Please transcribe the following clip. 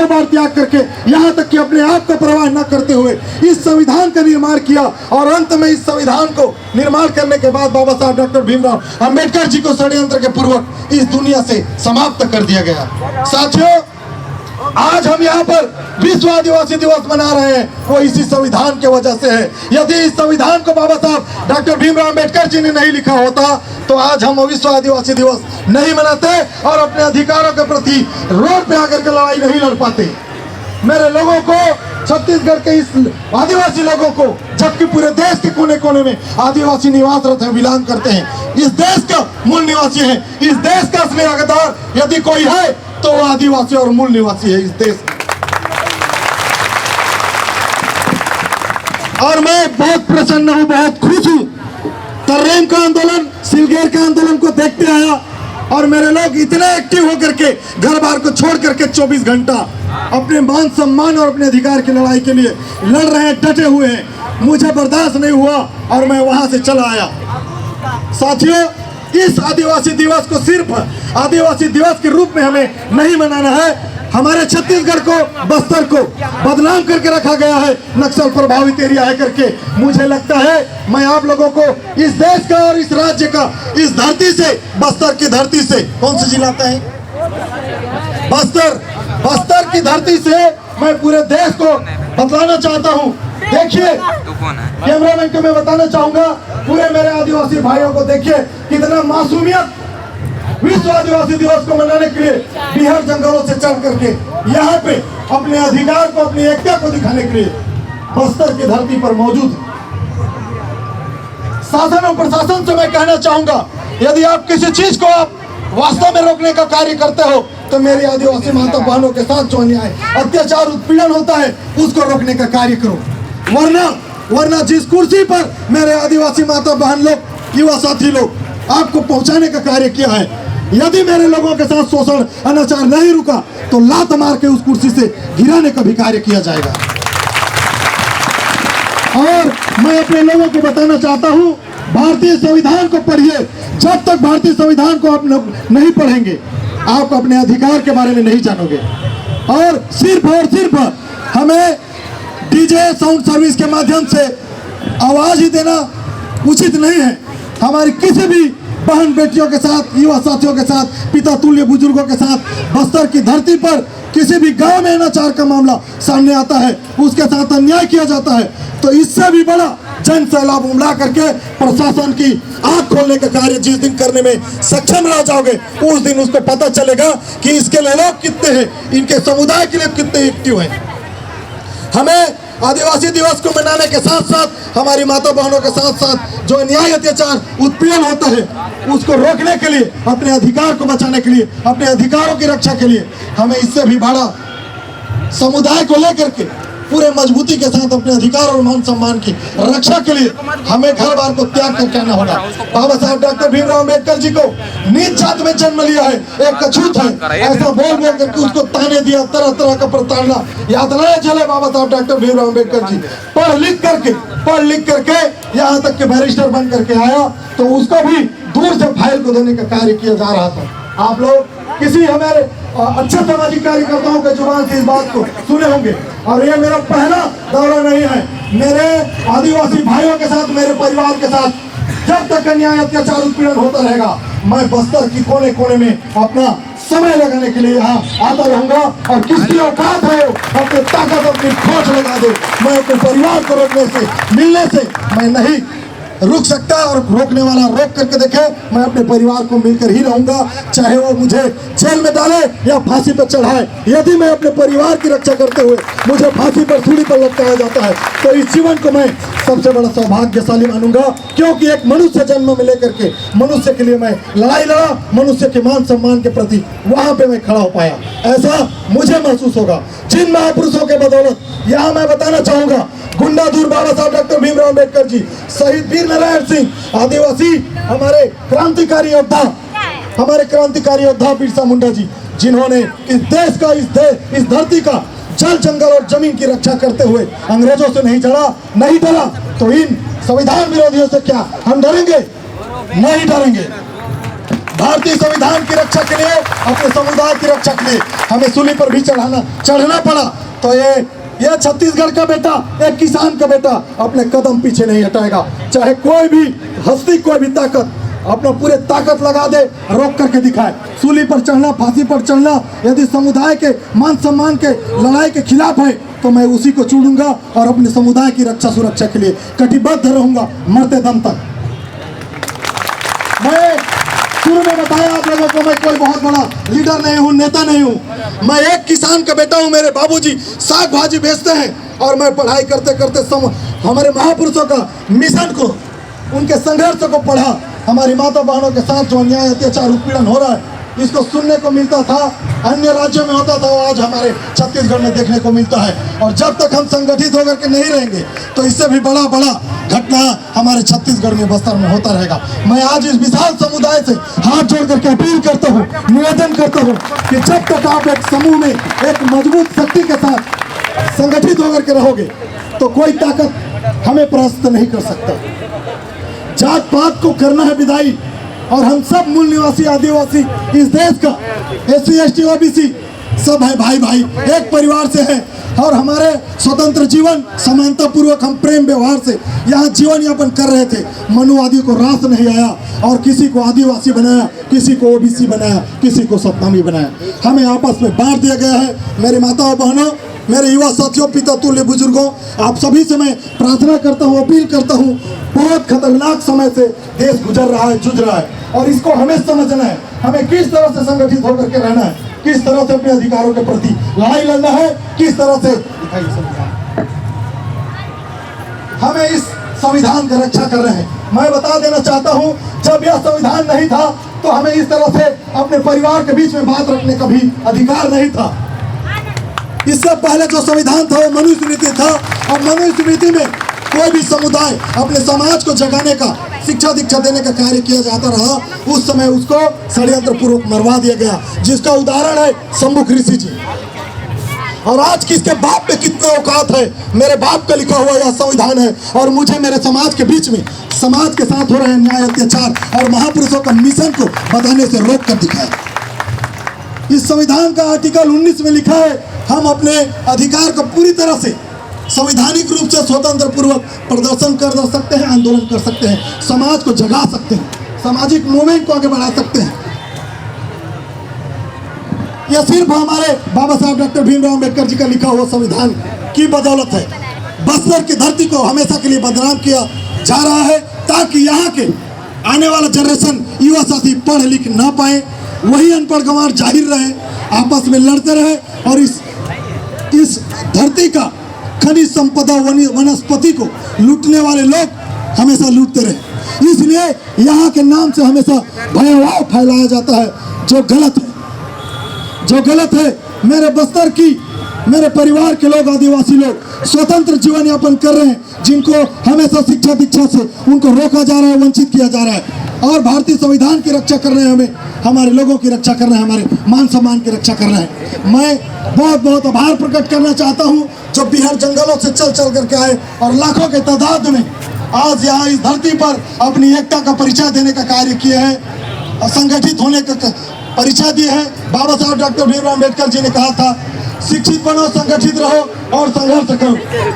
बार त्याग करके, यहाँ तक कि अपने आप का परवाह न करते हुए इस संविधान का निर्माण किया और अंत में इस संविधान को निर्माण करने के बाद बाबा साहब डॉक्टर भीमराव अंबेडकर जी को षड्यंत्र के पूर्वक इस दुनिया से समाप्त कर दिया गया। साथियों, आज हम यहाँ पर विश्व आदिवासी दिवस मना रहे हैं, वो इसी संविधान के वजह से है। यदि इस संविधान को बाबा साहब डॉक्टर भीमराव अंबेडकर जी ने नहीं लिखा होता तो आज हम विश्व आदिवासी दिवस नहीं मनाते और अपने अधिकारों के प्रति रोड पे आकर के लड़ाई नहीं लड़ पाते। मेरे लोगों को, छत्तीसगढ़ के इस आदिवासी लोगों को, जबकि पूरे देश के कोने कोने में आदिवासी निवासरत है, बिलोंग करते हैं, इस देश का मूल निवासी है, इस देश का असली हकदार यदि कोई है तो वो आदिवासी और मूल निवासी है इस देश। और मैं बहुत प्रसन्न हूँ, बहुत खुश हूँ। तर्रेम का आंदोलन, सिलगेर का आंदोलन को देखते आया और मेरे लोग इतने एक्टिव होकर के घर बार को छोड़ करके 24 घंटा अपने मान सम्मान और अपने अधिकार की लड़ाई के लिए लड़ रहे हैं, डटे हुए हैं। मुझे बर्दाश्त नहीं हुआ और मैं वहां से चला आया। साथियों, इस आदिवासी दिवस को सिर्फ आदिवासी दिवस के रूप में हमें नहीं मनाना है। हमारे छत्तीसगढ़ को, बस्तर को बदनाम करके रखा गया है, नक्सल प्रभावित एरिया है करके। मुझे लगता है मैं आप लोगों को इस देश का और इस राज्य का, इस धरती से, बस्तर की धरती से, कौन सा जिला आता है, बस्तर की धरती से मैं पूरे देश को बतलाना चाहता हूँ। देखिए, कैमरामैन को मैं बताना चाहूंगा, पूरे मेरे आदिवासी भाइयों को देखिए कितना मासूमियत विश्व आदिवासी दिवस को मनाने के लिए बिहार जंगलों से चढ़ करके यहाँ पे अपने अधिकार को, अपनी एकता को दिखाने के लिए बस्तर की धरती पर मौजूद है। शासन और प्रशासन से मैं कहना चाहूंगा, यदि आप किसी चीज को आप वास्तव में रोकने का कार्य करते हो तो मेरी आदिवासी माता बहनों के साथ जो अन्याय, अत्याचार, उत्पीड़न होता है उसको रोकने का कार्य करो। वरना जिस कुर्सी पर मेरे आदिवासी माता बहन लोग, युवा साथी लोग आपको पहुंचाने का कार्य किया है, यदि मेरे लोगों के साथ शोषण, अनाचार नहीं रुका तो लात मार के उस कुर्सी से गिराने का भी कार्य किया जाएगा। और मैं अपने लोगों को बताना चाहता हूं, भारतीय संविधान को पढ़िए। जब तक भारतीय संविधान को आप नहीं पढ़ेंगे आप अपने अधिकार के बारे में नहीं जानोगे। और सिर्फ हमें डीजे साउंड सर्विस के माध्यम से आवाज ही देना उचित नहीं है। हमारी किसी भी बहन बेटियों के साथ, युवा साथियों के साथ, पिता तुल्य बुजुर्गों के साथ बस्तर की धरती पर किसी भी गांव में अनाचार का मामला सामने आता है, उसके साथ अन्याय किया जाता है, तो इससे भी बड़ा जन सैलाब उमड़ा करके प्रशासन की आंख खोलने का कार्य जिस दिन करने में सक्षम रह जाओगे, उस दिन उसको पता चलेगा कि इसके लिए लोग कितने हैं, इनके समुदाय के लिए कितने एक्टिव हैं। हमें आदिवासी दिवस को मनाने के साथ साथ हमारी माता बहनों के साथ साथ जो अन्याय, अत्याचार, उत्पीड़न होता है उसको रोकने के लिए, अपने अधिकार को बचाने के लिए, अपने अधिकारों की रक्षा के लिए हमें इससे भी बड़ा समुदाय को लेकर के पूरे मजबूती के साथ अपने अधिकार और मान सम्मान की रक्षा के लिए हमें घर बार को त्याग करके आना होगा। बाबा साहब डॉक्टर भीमराव अंबेडकर जी को नीच जात में जन्म लिया है, एक कछूत है, ऐसा बोल करके उसको ताने दिया, तरह तरह का प्रताड़ना, यातनाएं झेले बाबा साहब डॉक्टर भीमराव अंबेडकर जी। पढ़ लिख करके यहाँ तक के बैरिस्टर बन करके आया तो उसको भी दूर से फाइल को देने का कार्य किया जा रहा था। आप लोग किसी हमारे अच्छे सामाजिक कार्यकर्ताओं के जुबान से इस बात को सुने होंगे। और ये मेरा पहला दौरा नहीं है, मेरे आदिवासी भाइयों के साथ, मेरे परिवार के साथ जब तक अन्याय, अत्याचार, उत्पीड़न होता रहेगा मैं बस्तर की कोने कोने में अपना समय लगाने के लिए यहाँ आता रहूंगा। और किसकी औकात है अपनी ताकत, अपनी खोज लगा दे, मैं अपने परिवार को रोकने से, मिलने से मैं नहीं रुक सकता। और रोकने वाला रोक करके देखे, मैं अपने परिवार को मिलकर ही रहूंगा, चाहे वो मुझे जेल में डाले या फांसी पर चढ़ाए। यदि मैं अपने परिवार की रक्षा करते हुए मुझे फांसी पर, सूली पर लटकाया जाता है तो इस जीवन को मैं सबसे बड़ा सौभाग्यशाली मानूंगा, क्योंकि एक मनुष्य जन्म में लेकर के मनुष्य के लिए मैं लड़ाई लड़ा, मनुष्य के मान सम्मान के प्रति वहां पे मैं खड़ा हो पाया, ऐसा मुझे महसूस होगा। जिन महापुरुषों के बदौलत यहाँ मैं बताना चाहूंगा, गुंडा दूर बाबा साहब डॉक्टर भीमराव अंबेडकर जी, शहीद वीर नारायण सिंह, आदिवासी हमारे क्रांतिकारी योद्धा बिरसा मुंडा जी, जिन्होंने इस देश का, इस धरती का जल, जंगल और जमीन की रक्षा करते हुए अंग्रेजों से नहीं डरा तो इन संविधान विरोधियों से क्या हम डरेंगे? नहीं डरेंगे। भारतीय संविधान की रक्षा के लिए, अपने समुदाय की रक्षा के लिए हमें सूली पर भी चढ़ना पड़ा। तो ये छत्तीसगढ़ का बेटा, एक किसान का बेटा अपने कदम पीछे नहीं हटाएगा। चाहे कोई भी हस्ती, कोई भी ताकत अपना पूरे ताकत लगा दे, रोक करके दिखाए। सूली पर चढ़ना, फांसी पर चढ़ना यदि समुदाय के मान सम्मान के लड़ाई के खिलाफ है तो मैं उसी को चुनूंगा और अपने समुदाय की रक्षा सुरक्षा के लिए कटिबद्ध रहूंगा मरते दम तक। मैं शुरू में बताया आप लोगों को, मैं कोई बहुत बड़ा लीडर नहीं हूँ, नेता नहीं हूँ। मैं एक किसान का बेटा हूँ। मेरे बाबूजी साग भाजी बेचते हैं और मैं पढ़ाई करते करते हमारे महापुरुषों का मिशन को, उनके संघर्ष को पढ़ा। हमारी माता बहनों के साथ जो अन्याय, अत्याचार, उत्पीड़न हो रहा है, इसको सुनने को मिलता था, अन्य राज्यों में होता था, वो आज हमारे छत्तीसगढ़ में देखने को मिलता है। और जब तक हम संगठित होकर के नहीं रहेंगे तो इससे भी बड़ा घटना हमारे छत्तीसगढ़ में, बस्तर में होता रहेगा। मैं आज इस विशाल समुदाय से हाथ जोड़ करके अपील करता हूँ, निवेदन करता हूँ कि जब तक आप एक समूह में, एक मजबूत शक्ति के साथ संगठित होकर के रहोगे तो कोई ताकत हमें परास्त नहीं कर सकता। जात पात को करना है विदाई, और हम सब मूल निवासी आदिवासी इस देश का, SC ST OBC सब है भाई भाई, एक परिवार से है। और हमारे स्वतंत्र जीवन समानता पूर्वक हम प्रेम व्यवहार से यहाँ जीवन यापन कर रहे थे। मनुवादी को रास नहीं आया और किसी को आदिवासी बनाया, किसी को OBC बनाया, किसी को सतनामी बनाया। हमें आपस में बांट दिया गया है। मेरे माताओं बहनों, मेरे युवा साथियों, पिता तुल्य बुजुर्गों, आप सभी से मैं प्रार्थना करता हूँ, अपील करता हूँ, बहुत खतरनाक समय से देश गुजर रहा है, जूझ रहा है, और इसको हमें समझना है। हमें किस तरह से संगठित होकर के रहना है, किस तरह से अपने अधिकारों के प्रति लड़ाई लड़ना है, किस तरह से हमें इस संविधान की रक्षा कर रहे हैं। मैं बता देना चाहता हूं, जब यह संविधान नहीं था तो हमें इस तरह से अपने परिवार के बीच में बात रखने का भी अधिकार नहीं था। इससे पहले जो संविधान था वो मनुस्मृति था, और मनुस्मृति में कोई भी समुदाय अपने समाज को जगाने का, शिक्षा दीक्षा देने का कार्य किया जाता रहा, उस समय उसको षड्यंत्र पूर्वक मरवा दिया गया, जिसका उदाहरण है शंभुक ऋषि जी। और आज किसके बाप में कितने औकात है, मेरे बाप का लिखा हुआ यह संविधान है, और मुझे मेरे समाज के बीच में, समाज के साथ हो रहे न्याय, अत्याचार और महापुरुषों का मिशन को बताने से रोक कर दिखाया। इस संविधान का आर्टिकल 19 में लिखा है, हम अपने अधिकार को पूरी तरह से संवैधानिक रूप से स्वतंत्र पूर्वक प्रदर्शन कर सकते हैं, आंदोलन कर सकते हैं, समाज को जगा सकते हैं, सामाजिक मूवमेंट को आगे बढ़ा सकते हैं। यह सिर्फ हमारे बाबा साहब डॉक्टर भीमराव अम्बेडकर जी का लिखा हुआ संविधान की बदौलत है। बस्तर की धरती को हमेशा के लिए बदनाम किया जा रहा है, ताकि यहाँ के आने वाला जनरेशन, युवा साथी पढ़ लिख ना पाए, वही अनपढ़ गंवार जाहिर रहे, आपस में लड़ते रहे, और इस धरती का खनिज संपदा, वनस्पति को लूटने वाले लोग हमेशा लूटते रहे। इसलिए यहाँ के नाम से हमेशा भयभाव फैलाया जाता है, जो गलत है, जो गलत है। मेरे बस्तर की, मेरे परिवार के लोग, आदिवासी लोग स्वतंत्र जीवन यापन कर रहे हैं, जिनको हमेशा शिक्षा दीक्षा से उनको रोका जा रहा है, वंचित किया जा रहा है, और भारतीय संविधान की रक्षा कर रहे हैं, हमें हमारे लोगों की रक्षा कर रहे हैं, हमारे मान सम्मान की रक्षा कर रहे हैं। मैं बहुत बहुत आभार प्रकट करना चाहता हूँ, जो बिहार जंगलों से चल करके आए और लाखों के तादाद में आज यहाँ इस धरती पर अपनी एकता का परिचय देने का कार्य किए हैं, असंगठित होने का परिचय दिए हैं। बाबा साहब डॉक्टर भीमराव अम्बेडकर जी ने कहा था, शिक्षित बनो, संगठित रहो और संघर्ष करो।